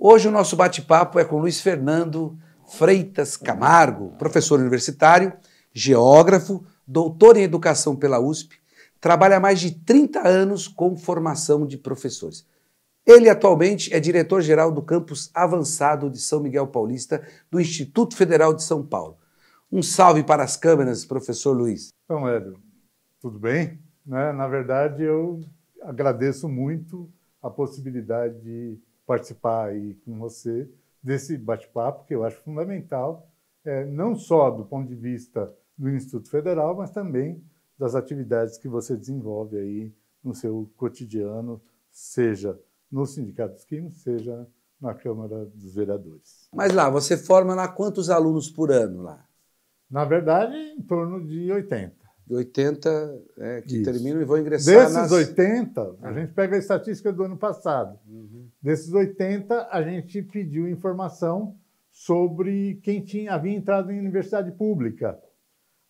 Hoje o nosso bate-papo é com Luiz Fernando Freitas Camargo, professor universitário, geógrafo, doutor em educação pela USP, trabalha há mais de 30 anos com formação de professores. Ele atualmente é diretor-geral do campus avançado de São Miguel Paulista, do Instituto Federal de São Paulo. Um salve para as câmeras, professor Luiz. Então, Hélio, tudo bem? Na verdade, eu agradeço muito a possibilidade de participar aí com você desse bate-papo, que eu acho fundamental, não só do ponto de vista do Instituto Federal, mas também das atividades que você desenvolve aí no seu cotidiano, seja no Sindicato dos Químicos, seja na Câmara dos Vereadores. Mas lá, você forma lá quantos alunos por ano lá? Na verdade, em torno de 80. De 80 que Isso. terminam e vão ingressar Desses 80, a gente pega a estatística do ano passado. Desses 80, a gente pediu informação sobre quem havia entrado em universidade pública.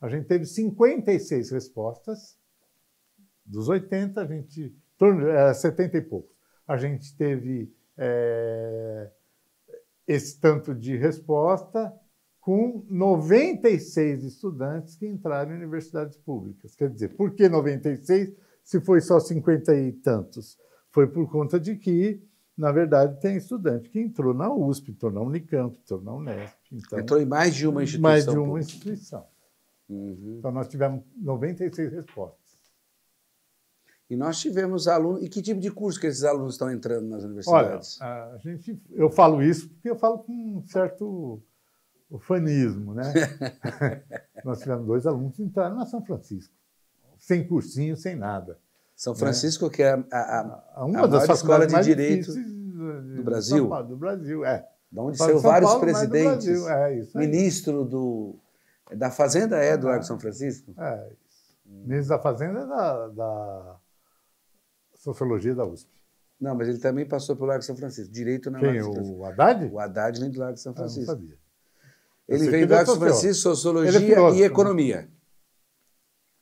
A gente teve 56 respostas. Dos 80, a gente... 70 e poucos. A gente teve esse tanto de resposta com 96 estudantes que entraram em universidades públicas. Quer dizer, por que 96 se foi só 50 e tantos? Foi por conta de que, na verdade, tem estudante que entrou na USP, entrou na Unicamp, entrou na Unesp. Então, entrou em mais de uma instituição. Mais de uma instituição. Então, nós tivemos 96 respostas. E nós tivemos alunos... E que tipo de curso que esses alunos estão entrando nas universidades? Olha, eu falo isso porque eu falo com um certo ufanismo, né? Nós tivemos 2 alunos que entraram na São Francisco, sem cursinho, sem nada. São Francisco, que é uma das escola de mais direito do Brasil. Do Brasil, De onde saiu vários Paulo, presidentes. Brasil, isso aí. Ministro da Fazenda do Largo São Francisco? Isso. Ministro da Fazenda é da Sociologia da USP. Não, mas ele também passou pelo Largo São Francisco. Direito na Quem? Largo São Francisco. O Haddad? O Haddad vem do Largo São Francisco. Eu não sabia. Ele veio do Largo São Francisco, Sociologia e Economia.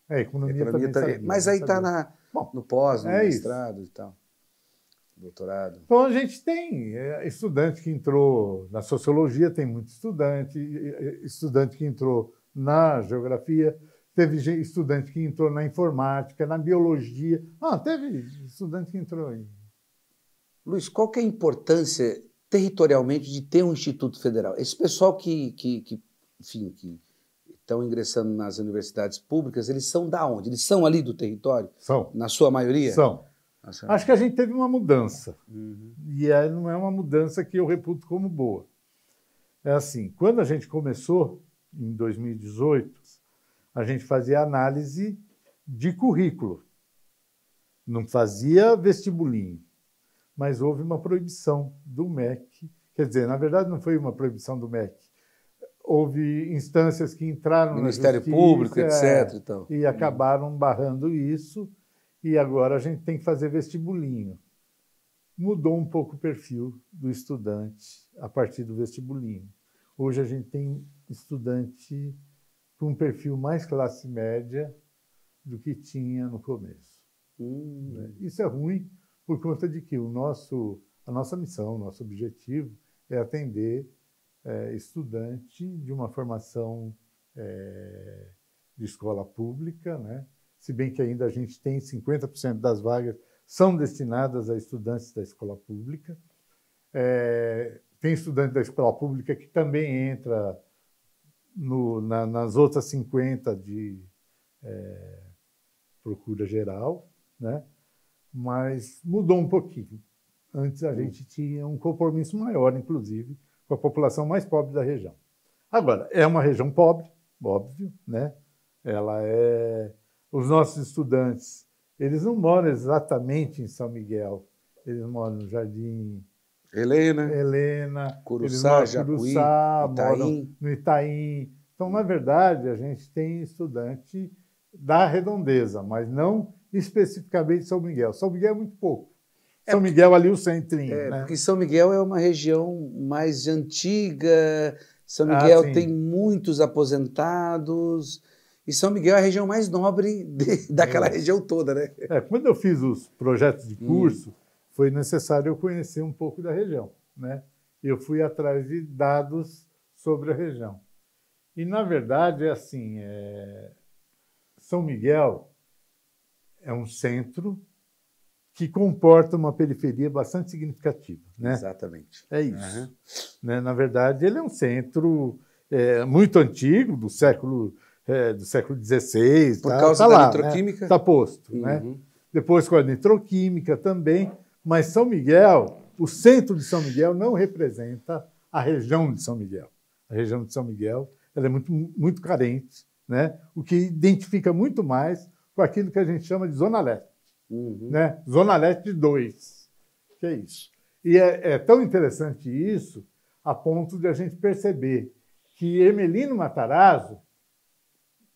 Economia também sabia. Mas aí está no pós, no mestrado isso. E tal. Doutorado. Então, a gente tem estudante que entrou na Sociologia, tem muito estudante que entrou na Geografia, teve estudante que entrou na Informática, na Biologia. Teve estudante que entrou aí. Luiz, qual que é a importância territorialmente de ter um Instituto Federal? Esse pessoal que estão ingressando nas universidades públicas, eles são da onde? Eles são ali do território? São. Na sua maioria? São. Acho que a gente teve uma mudança. E não é uma mudança que eu reputo como boa. É assim, quando a gente começou, em 2018, a gente fazia análise de currículo. Não fazia vestibulinho. Mas houve uma proibição do MEC. Quer dizer, na verdade, não foi uma proibição do MEC. Houve instâncias que entraram Ministério na Justiça, Público, etc. Então. E acabaram barrando isso. E agora a gente tem que fazer vestibulinho. Mudou um pouco o perfil do estudante a partir do vestibulinho. Hoje a gente tem estudante com um perfil mais classe média do que tinha no começo. Isso é ruim por conta de que a nossa missão, o nosso objetivo é atender estudante de uma formação de escola pública, né? Se bem que ainda a gente tem 50% das vagas são destinadas a estudantes da escola pública. Tem estudante da escola pública que também entra nas outras 50 de procura geral, né? Mas mudou um pouquinho. Antes a gente tinha um compromisso maior, inclusive, com a população mais pobre da região. Agora, é uma região pobre, óbvio, né? Os nossos estudantes, eles não moram exatamente em São Miguel, eles moram no Jardim Helena, Curuçá, Jacuí, moram no Itaim. Então, na verdade, a gente tem estudante da redondeza, mas não especificamente São Miguel. São Miguel é muito pouco. São Miguel ali o centrinho. Né? Porque São Miguel é uma região mais antiga, São Miguel tem muitos aposentados, e São Miguel é a região mais nobre daquela região toda, né? Quando eu fiz os projetos de curso, foi necessário eu conhecer um pouco da região, né? eu fui atrás de dados sobre a região. E, na verdade, é assim, São Miguel é um centro que comporta uma periferia bastante significativa, né? Exatamente. É isso. Né? Na verdade, ele é um centro muito antigo, do século XVI. Por causa da nitroquímica? Está posto. Né? Depois com a nitroquímica também. Mas São Miguel, o centro de São Miguel não representa a região de São Miguel. A região de São Miguel ela é muito, muito carente, né? O que identifica muito mais com aquilo que a gente chama de Zona Leste. Né? Zona Leste 2, que é isso. E é tão interessante isso a ponto de a gente perceber que Hermelino Matarazzo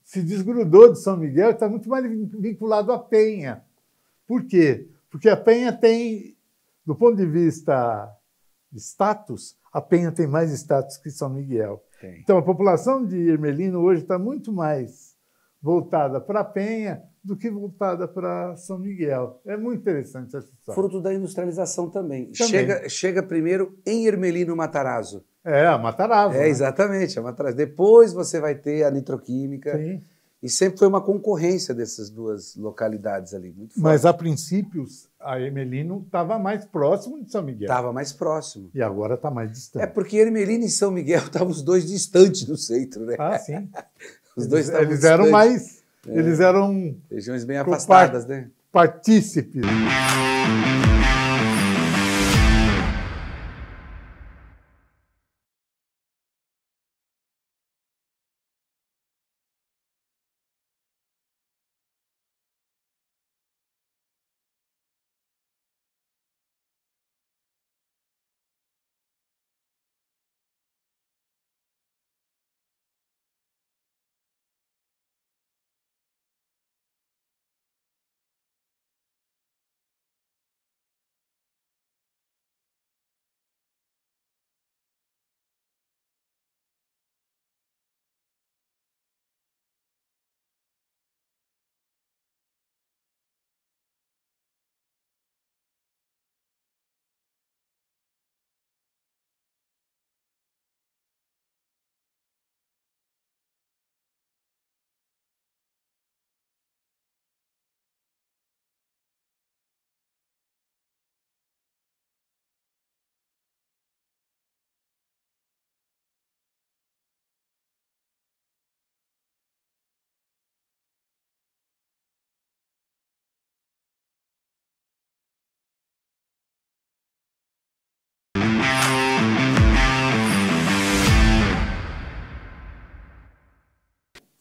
se desgrudou de São Miguel e está muito mais vinculado à Penha. Por quê? Porque a Penha tem, do ponto de vista de status, a Penha tem mais status que São Miguel. Tem. Então, a população de Hermelino hoje está muito mais voltada para a Penha do que voltada para São Miguel. É muito interessante essa história. Fruto da industrialização também. Chega primeiro em Hermelino Matarazzo. A Matarazzo. Né? Exatamente, a Matarazzo. Depois você vai ter a nitroquímica. Sim. E sempre foi uma concorrência dessas duas localidades ali. Muito forte. Mas, a princípio, a Hermelino estava mais próximo de São Miguel. Estava mais próximo. E agora está mais distante. É porque Hermelino e São Miguel estavam os dois distantes do centro, né? Ah, sim. Eles eram mais... Eles eram... regiões bem afastadas, né? Partícipes.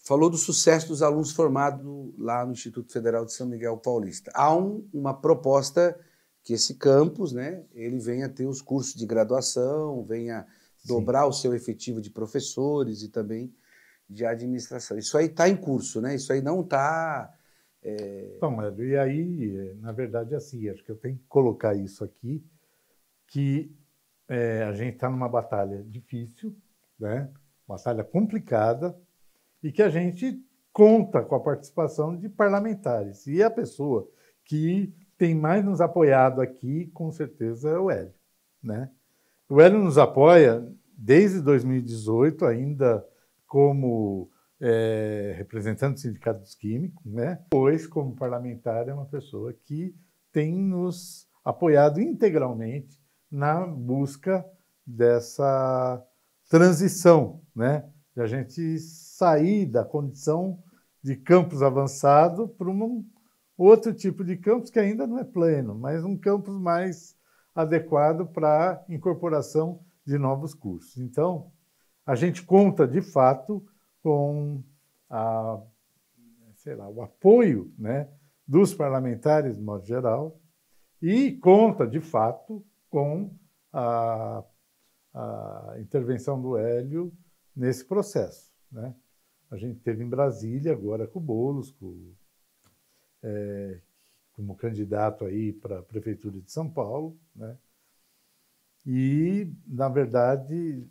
Falou do sucesso dos alunos formados lá no Instituto Federal de São Miguel Paulista. Há uma proposta que esse campus, né, ele venha ter os cursos de graduação, venha dobrar o seu efetivo de professores e também de administração. Isso aí está em curso, né? Isso aí não está... Então, Hélio, e aí, na verdade, assim, acho que eu tenho que colocar isso aqui, que a gente está numa batalha difícil, né? Batalha complicada, e que a gente conta com a participação de parlamentares. E a pessoa que tem mais nos apoiado aqui, com certeza, é o Hélio, né? O Hélio nos apoia desde 2018, ainda como representante do Sindicato dos Químicos, né? Depois, como parlamentar, é uma pessoa que tem nos apoiado integralmente na busca dessa transição, né? De a gente sair da condição de campus avançado para um outro tipo de campus que ainda não é pleno, mas um campus mais adequado para a incorporação de novos cursos. Então, a gente conta, de fato, com o apoio, né, dos parlamentares, de modo geral, e conta, de fato, com a intervenção do Hélio nesse processo, né? A gente teve em Brasília agora com o Boulos, como candidato aí para a Prefeitura de São Paulo, né? E, na verdade,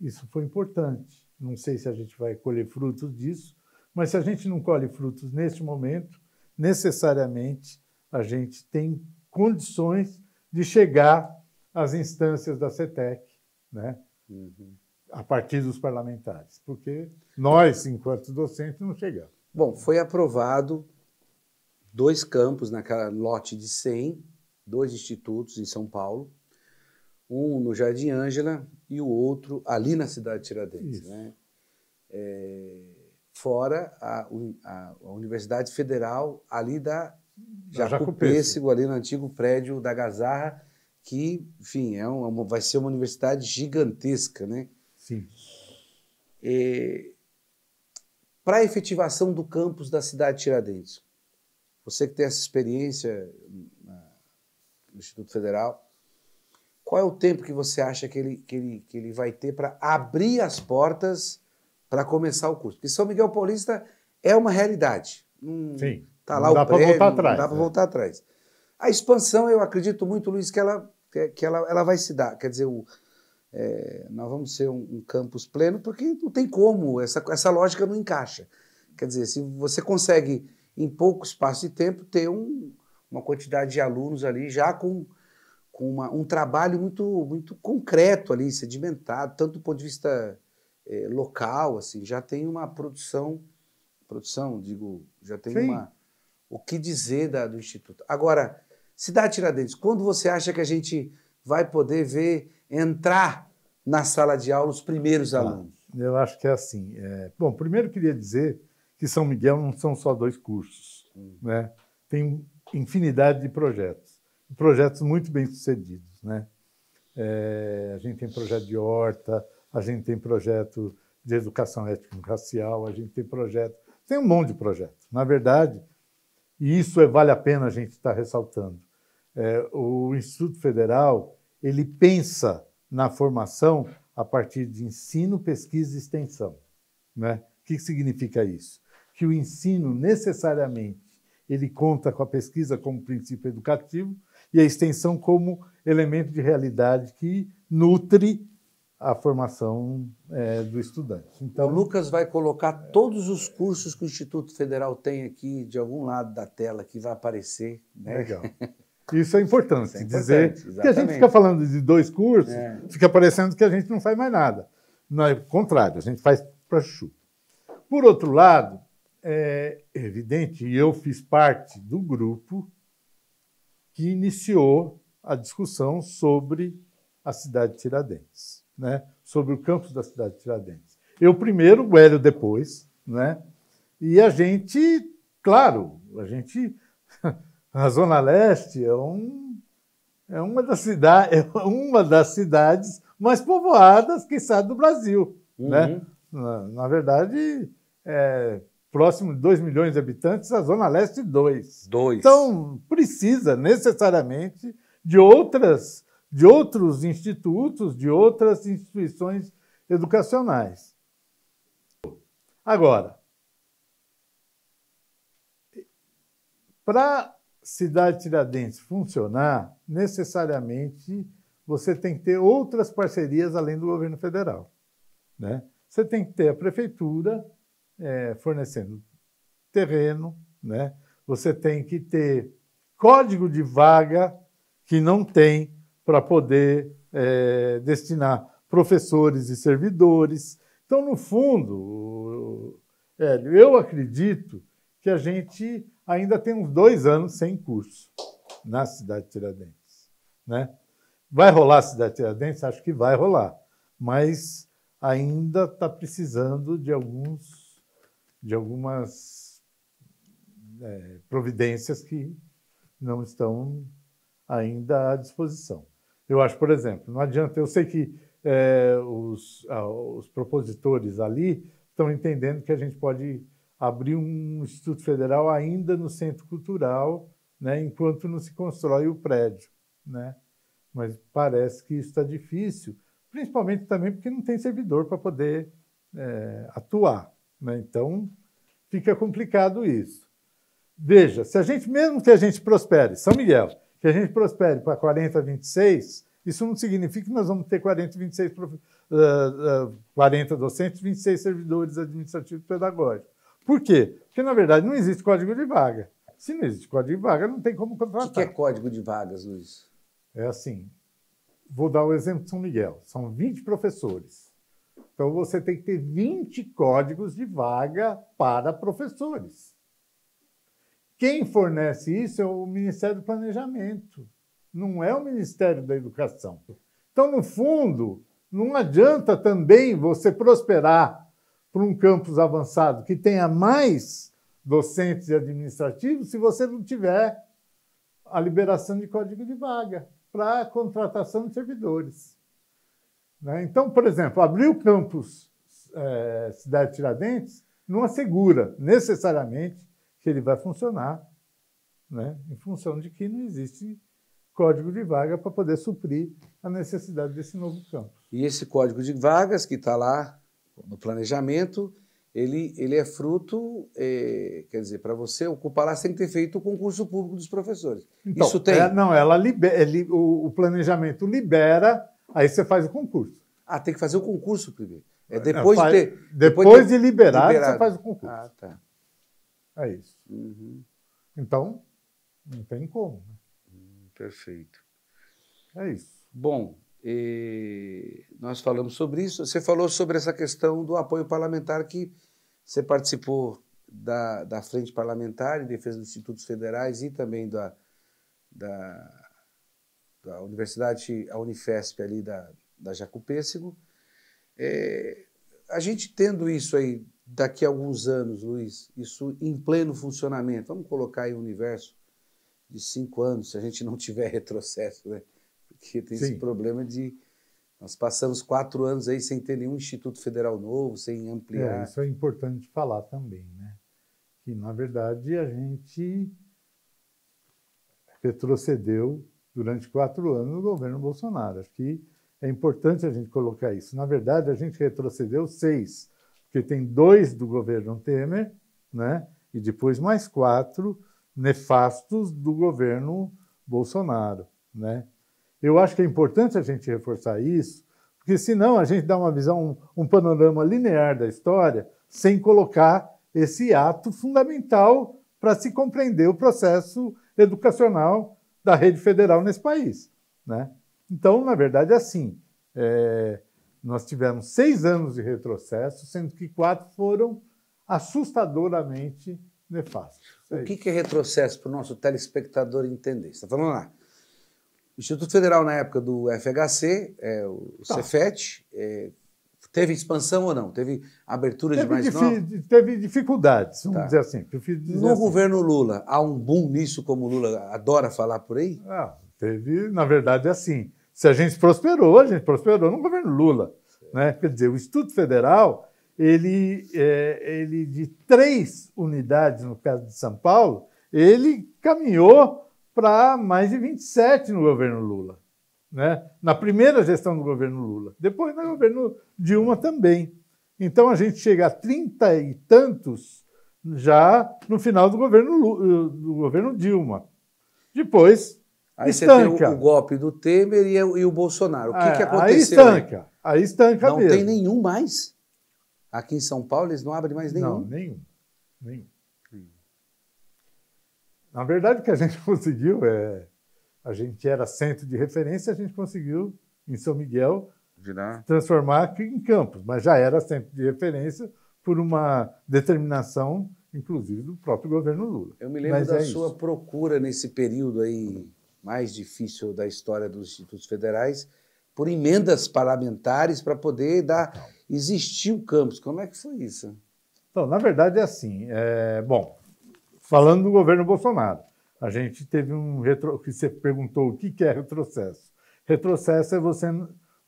isso foi importante. Não sei se a gente vai colher frutos disso, mas se a gente não colhe frutos neste momento, necessariamente a gente tem condições de chegar as instâncias da CETEC, né? Uhum. A partir dos parlamentares, porque nós, enquanto docentes, não chegamos. Bom, foi aprovado 2 campos naquela lote de 100, 2 institutos em São Paulo, um no Jardim Ângela e o outro ali na cidade de Tiradentes, né? Fora a Universidade Federal ali da Jacú-Pêssego, ali no antigo prédio da Gazarra, que, enfim, vai ser uma universidade gigantesca, né? Sim. Para a efetivação do campus da cidade de Tiradentes, você que tem essa experiência no Instituto Federal, qual é o tempo que você acha que ele vai ter para abrir as portas para começar o curso? Porque São Miguel Paulista é uma realidade. Sim. Tá lá Não o prédio, voltar atrás, não dá para voltar atrás. A expansão, eu acredito muito, Luiz, que ela vai se dar. Quer dizer, nós vamos ser um campus pleno, porque não tem como, essa lógica não encaixa. Quer dizer, se você consegue, em pouco espaço de tempo, ter uma quantidade de alunos ali já com um trabalho muito, muito concreto ali, sedimentado, tanto do ponto de vista local, assim, já tem uma produção, digo, já tem o que dizer do Instituto. Agora, cidade Tiradentes, quando você acha que a gente vai poder ver entrar na sala de aula os primeiros alunos? Eu acho que é assim. Bom, primeiro eu queria dizer que São Miguel não são só 2 cursos, né? Tem infinidade de projetos muito bem sucedidos, né? A gente tem projeto de horta, a gente tem projeto de educação étnico-racial, a gente tem um monte de projetos. Na verdade, e isso vale a pena a gente estar ressaltando, o Instituto Federal ele pensa na formação a partir de ensino, pesquisa e extensão, né? O que significa isso? Que o ensino necessariamente ele conta com a pesquisa como princípio educativo e a extensão como elemento de realidade que nutre a formação do estudante. Então, o Lucas vai colocar todos os cursos que o Instituto Federal tem aqui, de algum lado da tela, que vai aparecer. Né? Legal. Isso é importante, Isso é dizer, importante, porque a gente fica falando de 2 cursos, fica parecendo que a gente não faz mais nada. Não, é o contrário, a gente faz para chuva. Por outro lado, é evidente, e eu fiz parte do grupo que iniciou a discussão sobre a cidade de Tiradentes, né? Sobre o campus da cidade de Tiradentes. Eu primeiro, o Hélio depois, né? E a gente, claro, a Zona Leste é uma das cidades mais povoadas, quiçá, do Brasil, né? Na verdade, próximo de 2 milhões de habitantes, a Zona Leste 2. Então, precisa necessariamente de outros institutos, de outras instituições educacionais. Agora, para a cidade de Tiradentes funcionar, necessariamente você tem que ter outras parcerias além do governo federal, né? Você tem que ter a prefeitura fornecendo terreno, né? Você tem que ter código de vaga que não tem para poder destinar professores e servidores. Então, no fundo, eu acredito que a gente ainda tem uns 2 anos sem curso na cidade de Tiradentes, né? Vai rolar a cidade de Tiradentes? Acho que vai rolar, mas ainda está precisando de algumas providências que não estão ainda à disposição. Eu acho, por exemplo, não adianta, eu sei que os propositores ali estão entendendo que a gente pode abrir um Instituto Federal ainda no Centro Cultural, né, enquanto não se constrói o prédio, né? Mas parece que isso está difícil, principalmente também porque não tem servidor para poder atuar, né? Então, fica complicado isso. Veja, mesmo que a gente prospere, São Miguel, que a gente prospere para 40-26, isso não significa que nós vamos ter 40 docentes, 26 servidores administrativos pedagógicos. Por quê? Porque, na verdade, não existe código de vaga. Se não existe código de vaga, não tem como contratar. O que é código de vagas, Luiz? É assim, vou dar o exemplo de São Miguel. São 20 professores. Então, você tem que ter 20 códigos de vaga para professores. Quem fornece isso é o Ministério do Planejamento, não é o Ministério da Educação. Então, no fundo, não adianta também você prosperar para um campus avançado que tenha mais docentes e administrativos se você não tiver a liberação de código de vaga para a contratação de servidores. Né? Então, por exemplo, abrir o campus Cidade Tiradentes não assegura necessariamente que ele vai funcionar, né? Em função de que não existe código de vaga para poder suprir a necessidade desse novo campus. E esse código de vagas que está lá no planejamento, ele é fruto, quer dizer, para você ocupar lá, você tem que ter feito o concurso público dos professores. Então, isso tem? O planejamento libera, aí você faz o concurso. Ah, tem que fazer o concurso primeiro. Depois de liberado, você faz o concurso. Ah, tá. É isso. Uhum. Então, não tem como. Perfeito. É isso. Bom, nós falamos sobre isso. Você falou sobre essa questão do apoio parlamentar, que você participou da Frente Parlamentar em Defesa dos Institutos Federais e também da Universidade, a Unifesp ali da Jacopêssego. A gente tendo isso aí daqui a alguns anos, Luiz, isso em pleno funcionamento, vamos colocar aí um universo de 5 anos, se a gente não tiver retrocesso, né? Porque tem esse problema de... Nós passamos 4 anos aí sem ter nenhum Instituto Federal novo, sem ampliar. Isso é importante falar também, né? Que, na verdade, a gente retrocedeu durante 4 anos no governo Bolsonaro. Acho que é importante a gente colocar isso. Na verdade, a gente retrocedeu 6, porque tem 2 do governo Temer, né? E depois mais 4 nefastos do governo Bolsonaro, né? Eu acho que é importante a gente reforçar isso, porque senão a gente dá uma visão, um panorama linear da história, sem colocar esse ato fundamental para se compreender o processo educacional da rede federal nesse país, né? Então, na verdade, é assim, nós tivemos 6 anos de retrocesso, sendo que 4 foram assustadoramente nefastos. O que é retrocesso para o nosso telespectador entender? Você está falando lá. O Instituto Federal, na época do FHC, o Cefet, teve expansão ou não? Teve abertura de mais novos? Teve dificuldades, vamos dizer assim. No governo Lula, há um boom nisso, como o Lula adora falar por aí? Teve, na verdade, assim. Se a gente prosperou no governo Lula, né? Quer dizer, o Instituto Federal, ele de 3 unidades, no caso de São Paulo, ele caminhou para mais de 27 no governo Lula, né? Na primeira gestão do governo Lula. Depois no governo Dilma também. Então a gente chega a 30 e tantos já no final do governo Dilma. Depois aí estanca. Você tem o golpe do Temer e o Bolsonaro. O que aconteceu? Aí estanca não mesmo. Não tem nenhum mais? Aqui em São Paulo eles não abrem mais nenhum? Não, nenhum. Na verdade, o que a gente conseguiu a gente era centro de referência, a gente conseguiu, em São Miguel, transformar em campus, mas já era centro de referência por uma determinação, inclusive, do próprio governo Lula. Eu me lembro da sua procura nesse período aí mais difícil da história dos institutos federais por emendas parlamentares para poder existir o campus. Como é que foi isso? Então, na verdade, é assim. Falando do governo Bolsonaro, a gente teve que você perguntou o que é retrocesso. Retrocesso é você...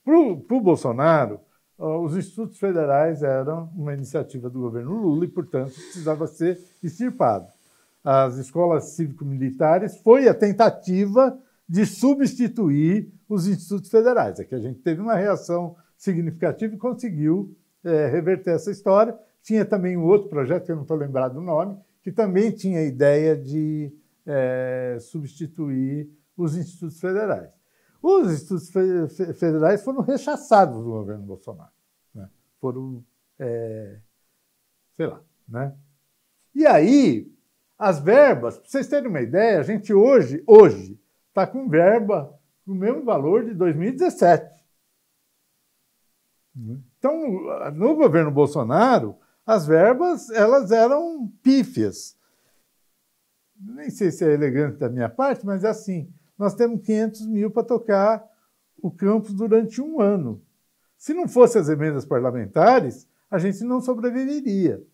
Para o Bolsonaro, os institutos federais eram uma iniciativa do governo Lula e, portanto, precisava ser extirpado. As escolas cívico-militares foi a tentativa de substituir os institutos federais. É que a gente teve uma reação significativa e conseguiu reverter essa história. Tinha também um outro projeto, que eu não estou lembrado do nome, que também tinha a ideia de substituir os institutos federais. Os institutos federais foram rechaçados do governo Bolsonaro, né? Foram, sei lá, né? E aí, as verbas, para vocês terem uma ideia, a gente hoje está com verba o mesmo valor de 2017. Então, no governo Bolsonaro, as verbas elas eram pífias. Nem sei se é elegante da minha parte, mas é assim, nós temos 500 mil para tocar o campus durante um ano. Se não fossem as emendas parlamentares, a gente não sobreviveria.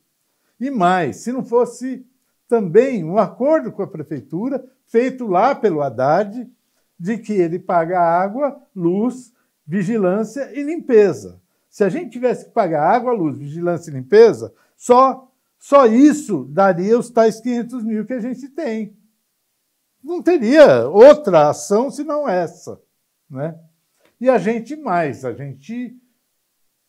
E mais, se não fosse também um acordo com a prefeitura, feito lá pelo Haddad, de que ele paga água, luz, vigilância e limpeza. Se a gente tivesse que pagar água, luz, vigilância e limpeza, só isso daria os tais 500 mil que a gente tem. Não teria outra ação senão essa, né? E a gente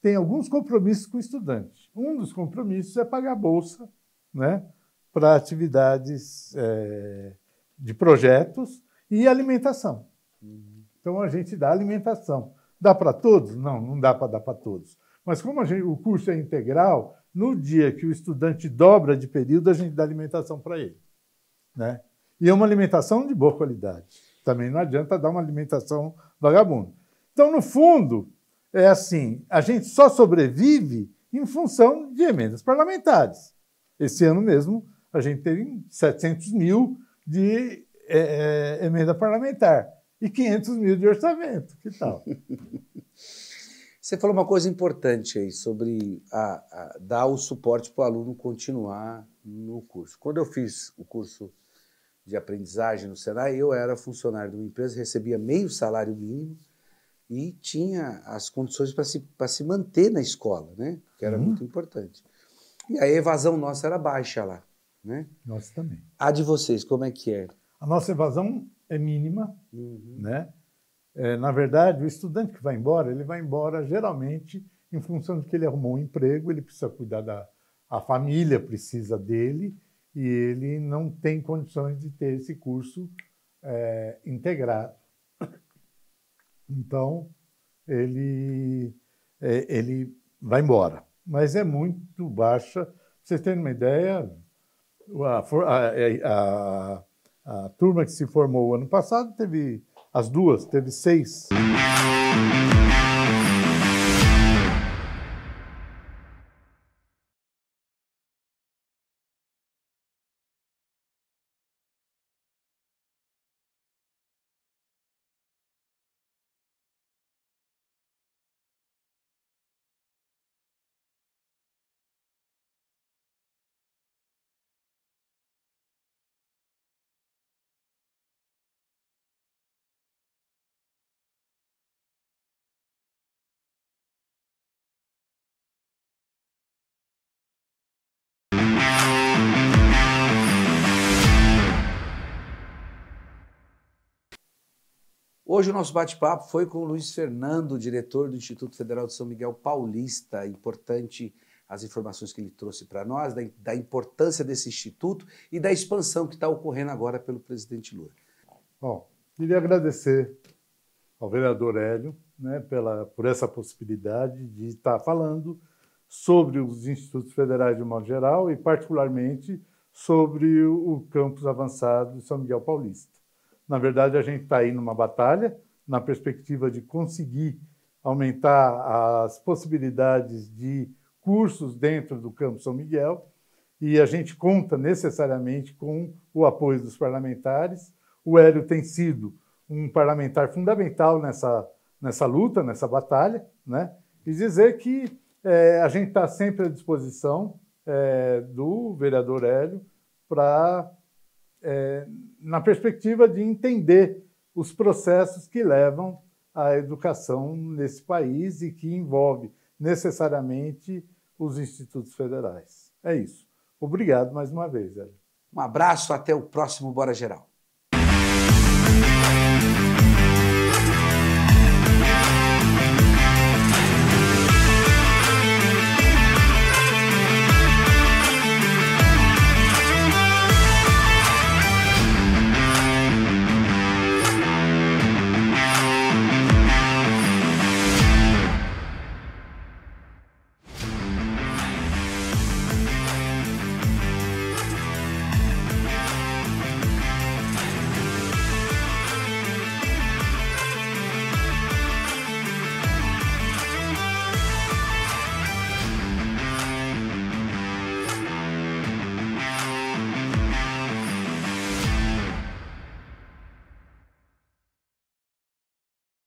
tem alguns compromissos com o estudante. Um dos compromissos é pagar bolsa, né, para atividades de projetos e alimentação. Então, a gente dá alimentação. Dá para todos? Não, não dá para dar para todos. Mas como o curso é integral, no dia que o estudante dobra de período, a gente dá alimentação para ele, né? E é uma alimentação de boa qualidade. Também não adianta dar uma alimentação vagabunda. Então, no fundo, é assim, a gente só sobrevive em função de emendas parlamentares. Esse ano mesmo, a gente teve 700 mil de emenda parlamentar e 500 mil de orçamento. Que tal? Você falou uma coisa importante aí sobre dar o suporte para o aluno continuar no curso. Quando eu fiz o curso de aprendizagem no Senai, eu era funcionário de uma empresa, recebia meio salário mínimo e tinha as condições para se manter na escola, né? Que era muito importante. E a evasão nossa era baixa lá, né? Nossa também. A de vocês, como é que é? A nossa evasão é mínima, né? Na verdade, o estudante que vai embora, ele vai embora geralmente em função de que ele arrumou um emprego, ele precisa cuidar a família precisa dele e ele não tem condições de ter esse curso integrado. Então, ele vai embora. Mas é muito baixa. Pra vocês terem uma ideia, a turma que se formou ano passado teve 6. Hoje o nosso bate-papo foi com o Luiz Fernando, diretor do Instituto Federal de São Miguel Paulista. Importante as informações que ele trouxe para nós, da importância desse instituto e da expansão que está ocorrendo agora pelo presidente Lula. Bom, queria agradecer ao vereador Hélio, né, por essa possibilidade de estar falando sobre os institutos federais de um modo geral e, particularmente, sobre o campus avançado de São Miguel Paulista. Na verdade, a gente está aí numa batalha, na perspectiva de conseguir aumentar as possibilidades de cursos dentro do campus São Miguel, e a gente conta necessariamente com o apoio dos parlamentares. O Hélio tem sido um parlamentar fundamental nessa luta, nessa batalha, né? E dizer que a gente está sempre à disposição do vereador Hélio para... na perspectiva de entender os processos que levam à educação nesse país e que envolve necessariamente os institutos federais. É isso. Obrigado mais uma vez, Hélio. Um abraço, até o próximo Bora Geral.